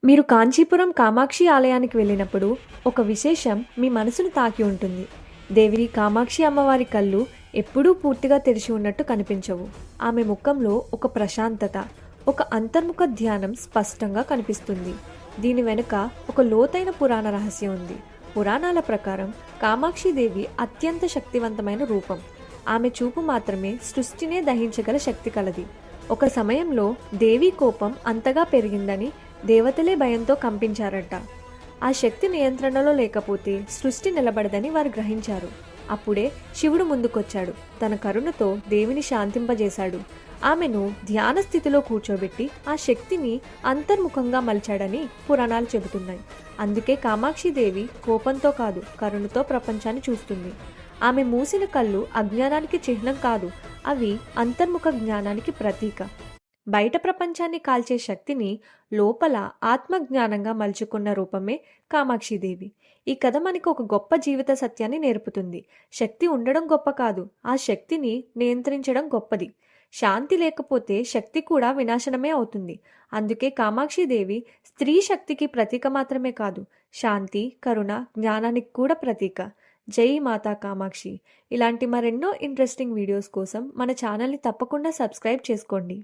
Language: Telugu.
మీరు కాంచీపురం కామాక్షి ఆలయానికి వెళ్ళినప్పుడు ఒక విశేషం మీ మనసును తాకి ఉంటుంది. దేవి కామాక్షి అమ్మవారి కళ్ళు ఎప్పుడూ పూర్తిగా తెరిచి ఉన్నట్టు కనిపించవు. ఆమె ముఖంలో ఒక ప్రశాంతత, ఒక అంతర్ముఖ ధ్యానం స్పష్టంగా కనిపిస్తుంది. దీని వెనుక ఒక లోతైన పురాణ రహస్యం ఉంది. పురాణాల ప్రకారం కామాక్షి దేవి అత్యంత శక్తివంతమైన రూపం. ఆమె చూపు మాత్రమే సృష్టినే దహించగల శక్తి కలది. ఒక సమయంలో దేవి కోపం అంతగా పెరిగిందని దేవతలే భయంతో కంపించారట. ఆ శక్తి నియంత్రణలో లేకపోతే సృష్టి నిలబడదని వారు గ్రహించారు. అప్పుడే శివుడు ముందుకొచ్చాడు. తన కరుణతో దేవిని శాంతింపజేశాడు. ఆమెను ధ్యాన స్థితిలో కూర్చోబెట్టి ఆ శక్తిని అంతర్ముఖంగా మలిచాడని పురాణాలు చెబుతున్నాయి. అందుకే కామాక్షి దేవి కోపంతో కాదు, కరుణతో ప్రపంచాన్ని చూస్తుంది. ఆమె మూసిన కళ్ళు అజ్ఞానానికి చిహ్నం కాదు, అవి అంతర్ముఖ జ్ఞానానికి ప్రతీక. బయట ప్రపంచాన్ని కాల్చే శక్తిని లోపల ఆత్మజ్ఞానంగా మలుచుకున్న రూపమే కామాక్షిదేవి. ఈ కథ మనకు ఒక గొప్ప జీవిత సత్యాన్ని నేర్పుతుంది. శక్తి ఉండడం గొప్ప కాదు, ఆ శక్తిని నియంత్రించడం గొప్పది. శాంతి లేకపోతే శక్తి కూడా వినాశనమే అవుతుంది. అందుకే కామాక్షిదేవి స్త్రీ శక్తికి ప్రతీక మాత్రమే కాదు, శాంతి, కరుణ, జ్ఞానానికి కూడా ప్రతీక. జై మాతా కామాక్షి. ఇలాంటి మరెన్నో ఇంట్రెస్టింగ్ వీడియోస్ కోసం మన ఛానల్ని తప్పకుండా సబ్స్క్రైబ్ చేసుకోండి.